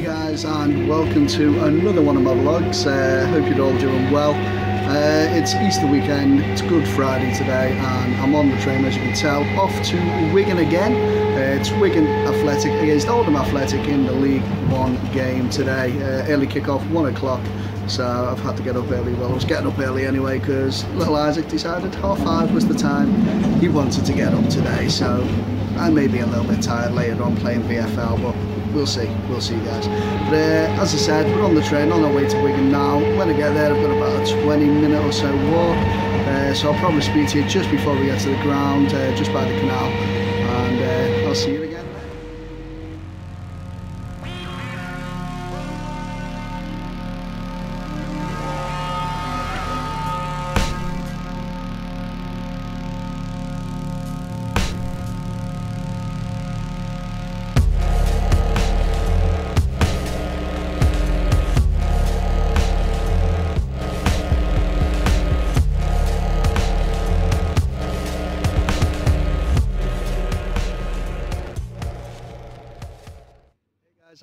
guys, and welcome to another one of my vlogs. Hope you're all doing well. It's Easter weekend, it's Good Friday today, and I'm on the train, as you can tell, off to Wigan again. It's Wigan Athletic against Oldham Athletic in the League One game today. Early kick-off, 1 o'clock, so I've had to get up early. Well, I was getting up early anyway because little Isaac decided 5:30 was the time he wanted to get up today, so I may be a little bit tired later on playing VFL, but we'll see guys. But as I said, we're on the train on our way to Wigan now. When I get there, I've got about a 20-minute or so walk, so I'll probably speak to you just before we get to the ground, just by the canal, and I'll see you again.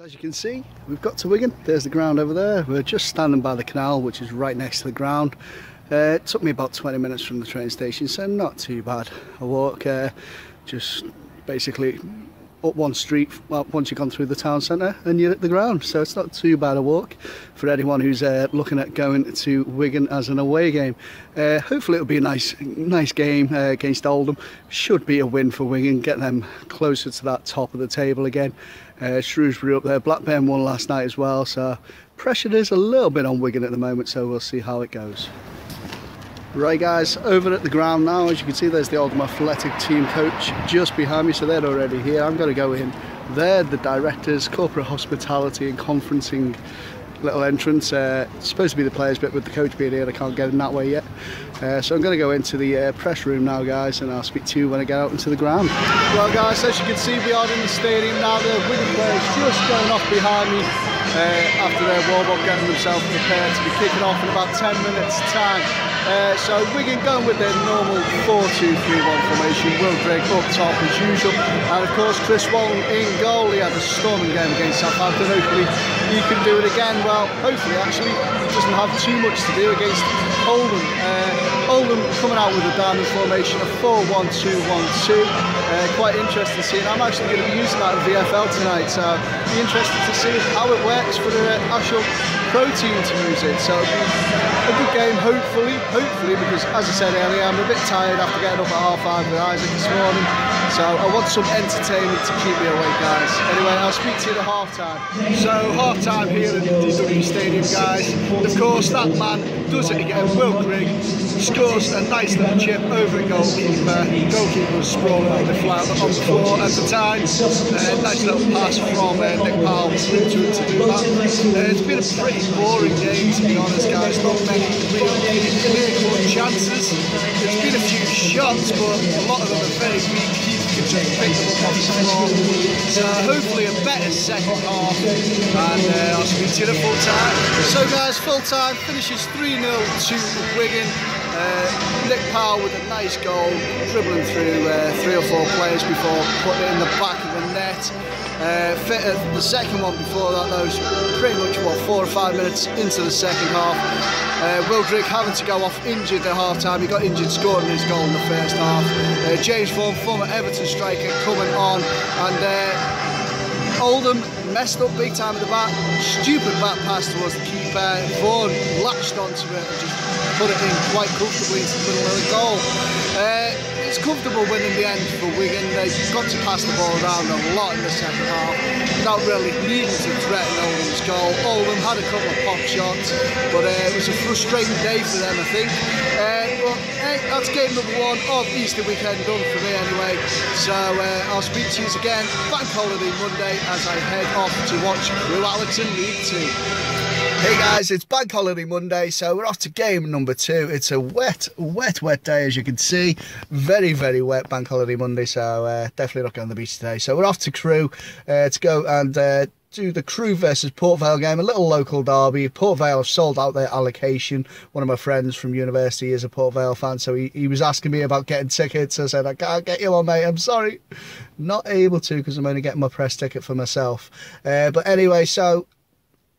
As you can see, we've got to Wigan. There's the ground over there. We're just standing by the canal, which is right next to the ground. It took me about 20 minutes from the train station, so not too bad a walk. Just basically up one street, well, once you've gone through the town centre and you're at the ground, so it's not too bad a walk for anyone who's looking at going to Wigan as an away game. Hopefully it'll be a nice game against Oldham. Should be a win for Wigan, get them closer to that top of the table again. Shrewsbury up there, Blackburn won last night as well, so pressure is a little bit on Wigan at the moment, so we'll see how it goes. Right guys, over at the ground now, as you can see there's the Oldham Athletic team coach just behind me, so they're already here. I'm going to go in. They're the directors, corporate hospitality and conferencing little entrance. It's supposed to be the players bit, with the coach being here I can't get in that way yet. So I'm going to go into the press room now guys, and I'll speak to you when I get out into the ground. Well guys, as you can see we are in the stadium now. The Wigan players just going off behind me after their warm-up, getting themselves prepared to be kicking off in about 10 minutes time. So Wigan going with their normal 4-2-3-1 formation. Will Grigg up top as usual, and of course Chris Walton in goal. He had a storming game against Southampton. Hopefully he can do it again. Well, hopefully actually he doesn't have too much to do against Oldham. Oldham coming out with a diamond formation of 4-1-2-1-2. Quite interesting to see, and I'm actually going to be using that in VFL tonight, so be interested to see how it works for the actual pro team to use it. So it'll be a good game, hopefully, because as I said earlier, I'm a bit tired after getting up at 5:30 with Isaac this morning, so I want some entertainment to keep me awake guys. Anyway, I'll speak to you at half-time. So half-time here at the DW Stadium guys, and of course that man does it again. Will Grigg scores a nice little chip over the goalkeeper. The goalkeeper was sprawling on the floor at the time. Nice little pass from Nick Powell to do that. It's been a pretty boring game to be honest guys, not many real clear-cut chances. There's been a few shots, but a lot of them are very weak. Can just pick them up off the floor. So hopefully a better second half, and I'll speak to you at full time. So guys, full time finishes 3-0 to Wigan. Nick Powell with a nice goal, dribbling through 3 or 4 players before putting it in the back of the net. The second one before that though was pretty much 4 or 5 minutes into the second half. Will Grigg having to go off injured at half time. He got injured scoring his goal in the first half. James Vaughan, former Everton striker, coming on, and Oldham messed up big time at the back. Stupid back pass towards the keeper. Vaughan latched onto it and just put it in quite comfortably into the middle of the goal. It's comfortable win in the end for Wigan. They got to pass the ball around a lot in the second half without really needing to threaten Oldham's goal. Oldham had a couple of pop shots, but it was a frustrating day for them I think. But hey, that's game number 1 of Easter weekend done for me anyway. So I'll speak to you again Bank Holiday Monday as I head off to watch Crewe Alex in League 2. Hey guys, it's Bank Holiday Monday, so we're off to game number 2. It's a wet day as you can see. Very wet Bank Holiday Monday, so definitely not going on the beach today. So we're off to Crewe to go and do the Crewe versus Port Vale game, a little local derby. Port Vale have sold out their allocation. One of my friends from university is a Port Vale fan, so he was asking me about getting tickets. I said, I can't get you one, mate, I'm sorry. Not able to, because I'm only getting my press ticket for myself. But anyway, so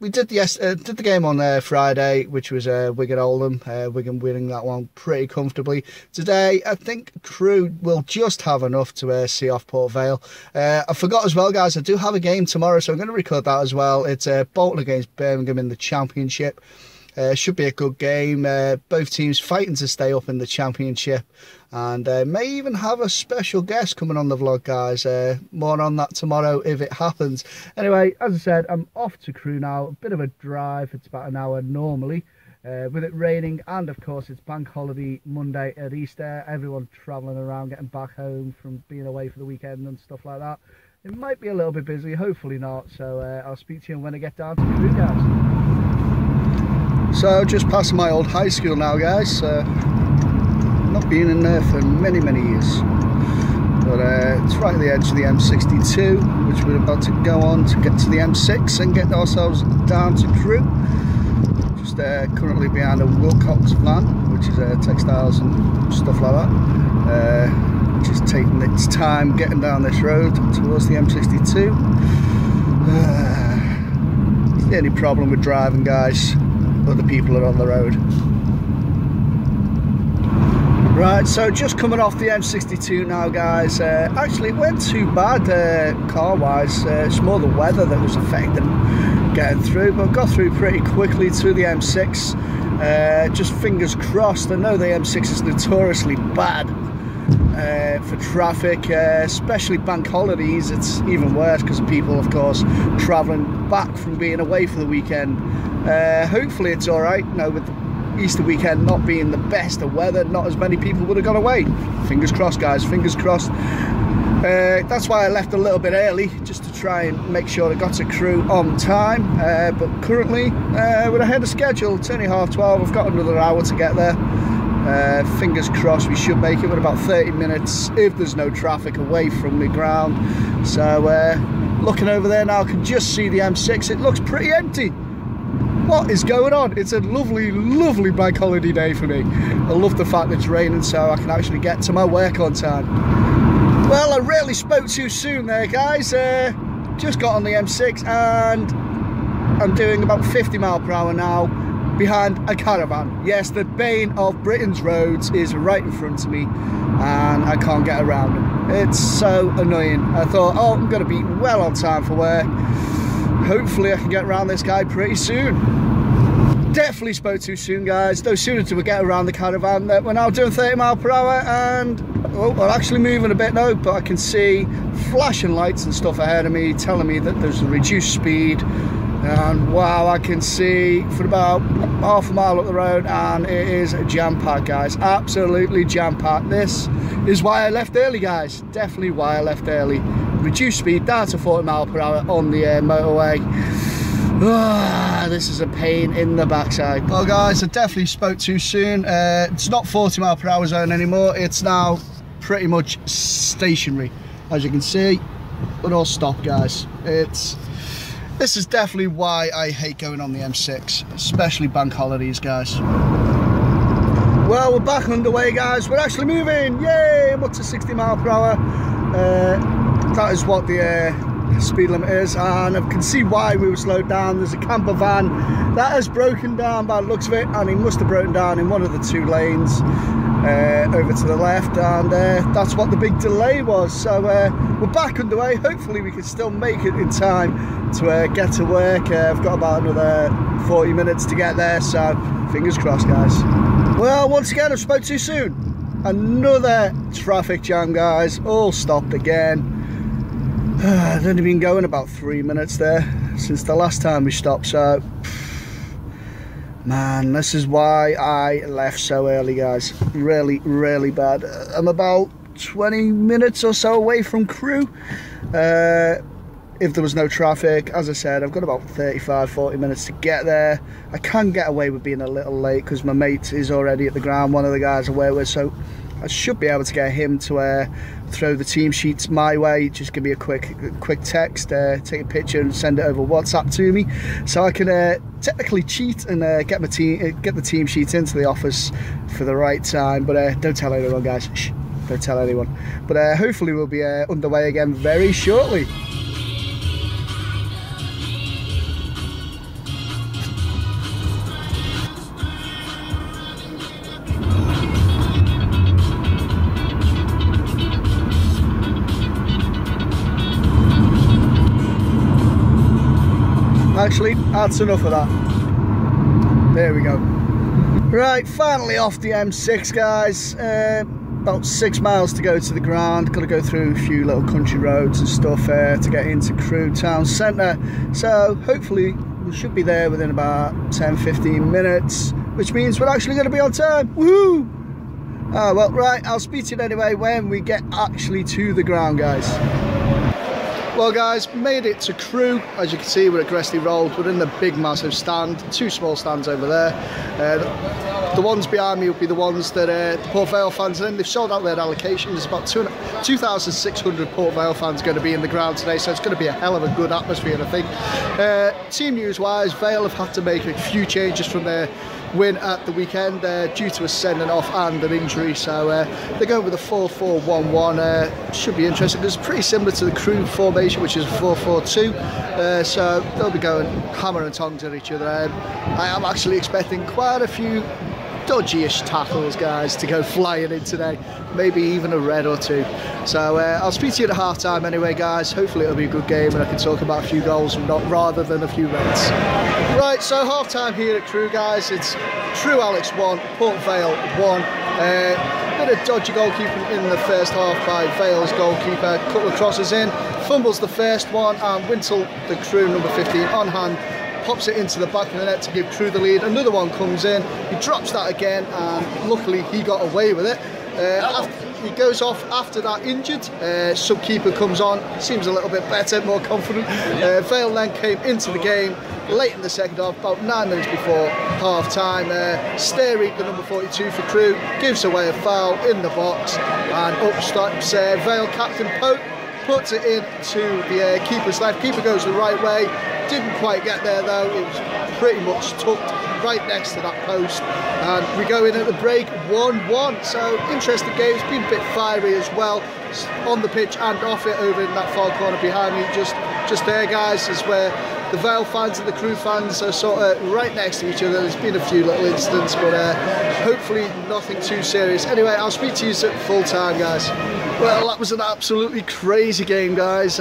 we did the game on Friday, which was Wigan Oldham. Wigan winning that one pretty comfortably. Today, I think Crewe will just have enough to see off Port Vale. I forgot as well, guys, I do have a game tomorrow, so I'm going to record that as well. It's Bolton against Birmingham in the Championship. Should be a good game. Both teams fighting to stay up in the Championship, and may even have a special guest coming on the vlog, guys. More on that tomorrow if it happens. Anyway, as I said, I'm off to Crewe now. A bit of a drive. It's about an hour normally. With it raining, and of course it's bank holiday Monday at Easter. Everyone travelling around, getting back home from being away for the weekend and stuff like that. It might be a little bit busy, hopefully not. So I'll speak to you when I get down to Crewe, guys. So just passing my old high school now, guys. Not been in there for many years, but it's right at the edge of the M62, which we're about to go on to get to the M6 and get ourselves down to Crewe. Just currently behind a Wilcox van, which is textiles and stuff like that. Just taking its time getting down this road towards the M62. It's the only problem with driving, guys. Other people are on the road. Right, so just coming off the M62 now, guys. Actually, it went too bad car-wise. It's more the weather that was affecting getting through, but got through pretty quickly to the M6. Just fingers crossed. I know the M6 is notoriously bad for traffic, especially bank holidays. It's even worse because of people, of course, travelling back from being away for the weekend. Hopefully it's alright. Now, with the Easter weekend not being the best of weather, not as many people would have gone away. Fingers crossed, guys, fingers crossed. That's why I left a little bit early, just to try and make sure I got to Crewe on time. But currently, we're ahead of schedule. It's only 12:30. I've got another hour to get there. Fingers crossed we should make it with about 30 minutes if there's no traffic away from the ground. So looking over there now, I can just see the M6. It looks pretty empty. What is going on? It's a lovely bank holiday day for me. I love the fact that it's raining, so I can actually get to my work on time. Well, I really spoke too soon there, guys. Just got on the M6 and I'm doing about 50 mph now behind a caravan. Yes, the bane of Britain's roads is right in front of me and I can't get around it. It's so annoying. I thought, oh, I'm going to be well on time for work. Hopefully I can get around this guy pretty soon. Definitely spoke too soon, guys. No sooner did we get around the caravan that we're now doing 30 mph and we're actually moving a bit now, but I can see flashing lights and stuff ahead of me telling me that there's a reduced speed. And wow, I can see for about half a mile up the road and it is jam-packed, guys. Absolutely jam-packed. This is why I left early, guys. Definitely why I left early. Reduced speed down to 40 mph on the motorway. This is a pain in the backside. Well, guys, I definitely spoke too soon. It's not 40 mph zone anymore. It's now pretty much stationary. As you can see, we're all stopped, guys. This is definitely why I hate going on the M6, especially bank holidays, guys. Well, we're back underway, guys. We're actually moving. Yay! I'm up to 60 mph. That is what the speed limit is, and I can see why we were slowed down. There's a camper van that has broken down by the looks of it, and he must have broken down in one of the two lanes over to the left, and that's what the big delay was. So we're back underway. Hopefully we can still make it in time to get to work. I've got about another 40 minutes to get there, so fingers crossed, guys. Well, once again, I spoke too soon. Another traffic jam, guys. All stopped again. I've only been going about 3 minutes there since the last time we stopped, so man, this is why I left so early, guys. Really bad. I'm about 20 minutes or so away from Crewe. If there was no traffic, as I said, I've got about 35-40 minutes to get there. I can get away with being a little late because my mate is already at the ground, one of the guys I work with, so I should be able to get him to throw the team sheets my way. Just give me a quick text, take a picture and send it over WhatsApp to me, so I can technically cheat and get the team sheets into the office for the right time. But don't tell anyone, guys. Shh, don't tell anyone. But hopefully we'll be underway again very shortly. actually. That's enough of that. There we go. Right, finally off the M6, guys. About 6 miles to go to the ground. Got to go through a few little country roads and stuff to get into Crewe town centre. So hopefully we should be there within about 10-15 minutes, which means we're actually going to be on time. Woohoo! Oh, well, right, I'll speak to you anyway when we get actually to the ground, guys. Well, guys, made it to Crewe. As you can see, we're at Gresty Road. We're in the big, massive stand. 2 small stands over there. The ones behind me will be the ones that the Port Vale fans are in. They've sold out their allocation. There's about 2,600 Port Vale fans going to be in the ground today, so it's going to be a hell of a good atmosphere, I think. Team news-wise, Vale have had to make a few changes from their win at the weekend due to a sending off and an injury, so they're going with a 4-4-1-1. Should be interesting. It's pretty similar to the Crewe formation, which is a 4-4-2, so they'll be going hammer and tongs at each other. I am actually expecting quite a few dodgy-ish tackles, guys, to go flying in today, maybe even a red or 2. So I'll speak to you at half time anyway, guys. Hopefully it'll be a good game and I can talk about a few goals rather than a few reds. Right, so half time here at Crewe, guys. It's Crewe Alex 1, Port Vale 1. Bit of dodgy goalkeeping in the first half by Vale's goalkeeper. Couple of crosses in, fumbles the first one, and Wintle, the Crewe number 15, on hand, pops it into the back of the net to give Crewe the lead. Another one comes in, he drops that again, and luckily he got away with it. He goes off after that injured. Sub-keeper comes on, seems a little bit better, more confident. Vale then came into the game late in the second half, about 9 minutes before half time. Sterry, the number 42 for Crewe, gives away a foul in the box, and up steps Vale captain Pope, puts it into the keeper's left. Keeper goes the right way, didn't quite get there though. It was pretty much tucked right next to that post, and we go in at the break 1-1. So interesting game. It's been a bit fiery as well on the pitch and off it. Over in that far corner behind me, just there, guys, is where the Vale fans and the Crewe fans are sort of right next to each other. There's been a few little incidents, but hopefully nothing too serious. Anyway, I'll speak to you at full time, guys. Well, that was an absolutely crazy game, guys.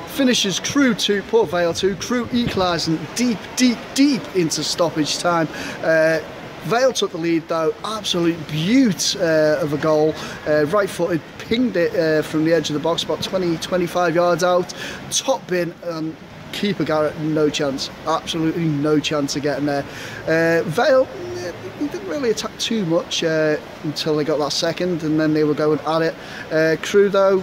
Finishes Crewe 2, Port Vale 2. Crewe equalising deep into stoppage time. Vale took the lead though. Absolute beaut of a goal. Right-footed, pinged it from the edge of the box, about 20-25 yards out. Top bin. Keeper Garrett, no chance, absolutely no chance of getting there. Vale, he didn't really attack too much until they got that second, and then they were going at it. Crewe though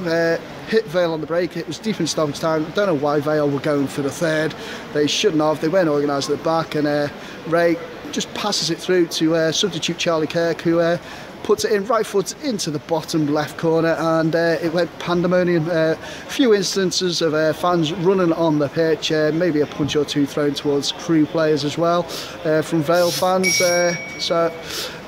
hit Vale on the break. It was deep in stoppage time. Don't know why Vale were going for the third. They shouldn't have. They weren't organised at the back, and Ray just passes it through to substitute Charlie Kirk, who puts it in right foot into the bottom left corner, and it went pandemonium. A few instances of fans running on the pitch, maybe a punch or two thrown towards Crewe players as well from Vale fans. So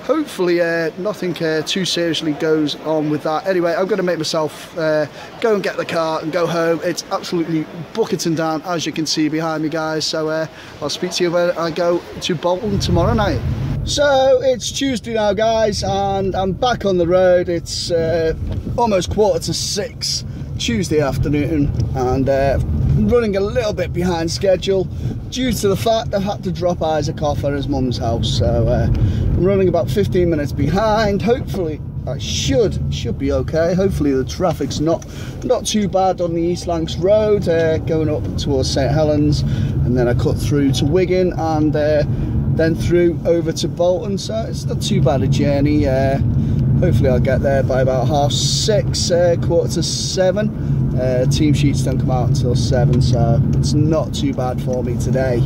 hopefully nothing too seriously goes on with that. Anyway, I'm going to make myself go and get the car and go home. It's absolutely bucketing down, as you can see behind me, guys. So I'll speak to you when I go to Bolton tomorrow night. So it's Tuesday now, guys, and I'm back on the road. It's almost 5:45 Tuesday afternoon, and running a little bit behind schedule due to the fact I've had to drop Isaac off at his mum's house. So I'm running about 15 minutes behind. Hopefully I should be okay. Hopefully the traffic's not too bad on the East Lancs Road, going up towards St Helens, and then I cut through to Wigan, and then through over to Bolton, so it's not too bad a journey. Hopefully I'll get there by about 6:30, 6:45. Team sheets don't come out until 7, so it's not too bad for me today.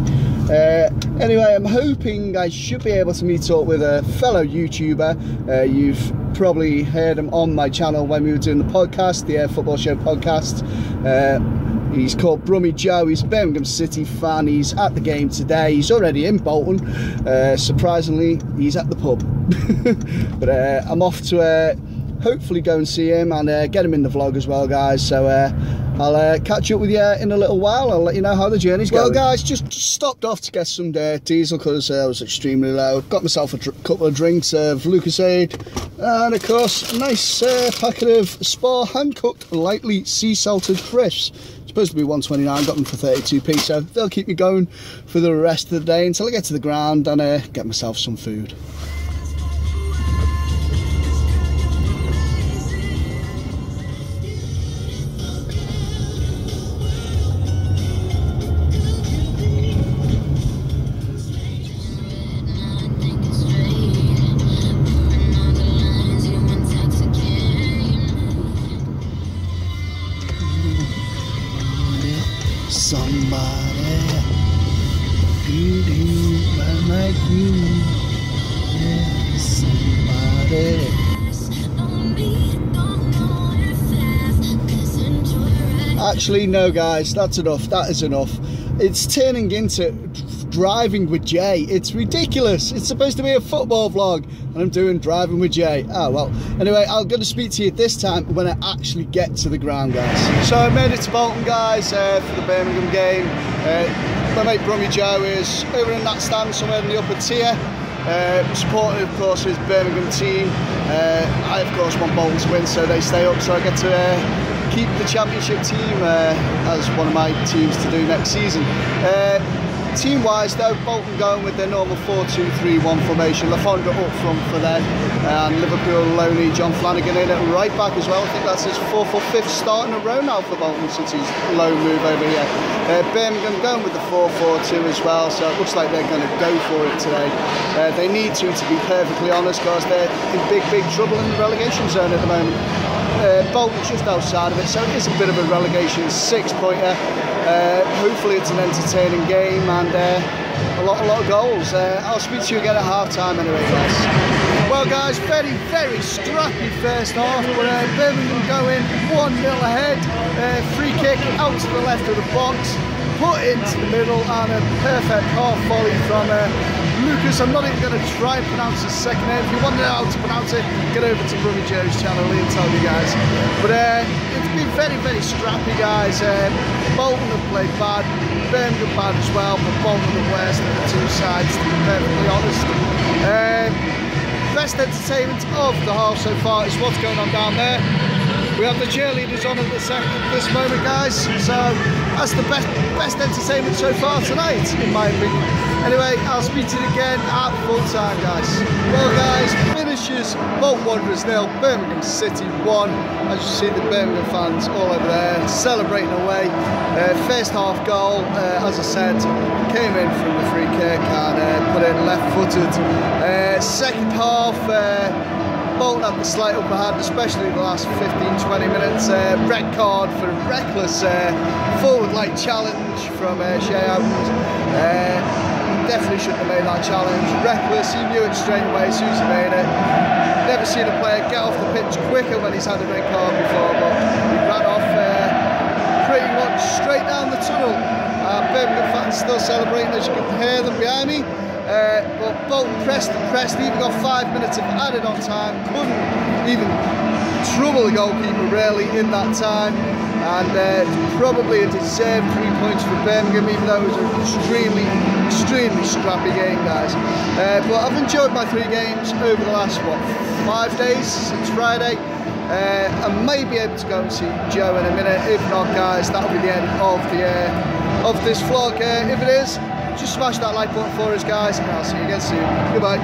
Anyway, I'm hoping I should be able to meet up with a fellow YouTuber. You've probably heard him on my channel when we were doing the podcast, the Air Football Show podcast. He's called Brummy Joe. He's a Birmingham City fan. He's at the game today. He's already in Bolton. Surprisingly, he's at the pub. But I'm off to hopefully go and see him and get him in the vlog as well, guys. So I'll catch up with you in a little while. I'll let you know how the journey's going. Well, guys, just stopped off to get some diesel because I was extremely low. Got myself a couple of drinks of Lucasade, and of course a nice packet of Spar hand-cooked lightly sea salted crisps. supposed to be 129, got them for 32p, so they'll keep me going for the rest of the day until I get to the ground and get myself some food. Somebody like you, yeah, somebody. Actually, no guys, that's enough, that is enough. It's turning into driving with Jay. It's ridiculous. It's supposed to be a football vlog and I'm doing driving with Jay. Oh well, anyway, I'm going to speak to you this time when I actually get to the ground, guys. So I made it to Bolton, guys, for the Birmingham game. My mate Brummy Joe is over in that stand somewhere in the upper tier, supporting of course his Birmingham team. I of course want Bolton to win, so they stay up, so I get to keep the championship team as one of my teams to do next season. Team wise though, Bolton going with their normal 4-2-3-1 formation. Lafonda up front for them, and Liverpool Loney, John Flanagan in at right back as well. I think that's his 4th or 5th start in a row now for Bolton since his loan move over here. Birmingham going with the 4-4-2 as well, so it looks like they're going to go for it today. They need to be perfectly honest, because they're in big trouble in the relegation zone at the moment. Bolton's just outside of it, so it is a bit of a relegation 6-pointer. Hopefully it's an entertaining game and a lot of goals. I'll speak to you again at half time anyway, guys. Well guys, very scrappy first half, but Birmingham going 1-0 ahead. Free kick out to the left of the box, put into the middle, and a perfect half volley from Lucas. I'm not even going to try and pronounce his second name. If you want to know how to pronounce it, get over to Brummy Joe's channel, he'll tell you guys. But it's been very scrappy, guys. Bolton have played bad, Birmingham bad as well, but Bolton are the worst of the two sides, to be perfectly honest. Best entertainment of the half so far is what's going on down there. We have the cheerleaders on at this moment, guys, so that's the best entertainment so far tonight, in my opinion. Anyway, I'll speak to you again at full time, guys. Well guys, finishes Bolton Wanderers 0, Birmingham City 1. As you see, the Birmingham fans all over there celebrating away. First half goal, as I said, came in from the free kick and put it left-footed. Second half, Bolton had the slight upper hand, especially the last 15-20 minutes. Red card for a reckless forward-like challenge from Shea Adams. Definitely shouldn't have made that challenge. Reckless, he knew it straight away as soon as he made it. Never seen a player get off the pitch quicker when he's had a red card before, but he ran off pretty much straight down the tunnel. Birmingham fans still celebrating, as you can hear them behind me. But Bolton pressed, even got 5 minutes of added on time, couldn't even trouble the goalkeeper really in that time, and probably a deserved 3 points for Birmingham, even though it was an extremely scrappy game, guys. But I've enjoyed my 3 games over the last 5 days since Friday. I may be able to go and see Joe in a minute. If not, guys, that'll be the end of this vlog. If it is, just smash that like button for us, guys, and I'll see you again soon. Goodbye.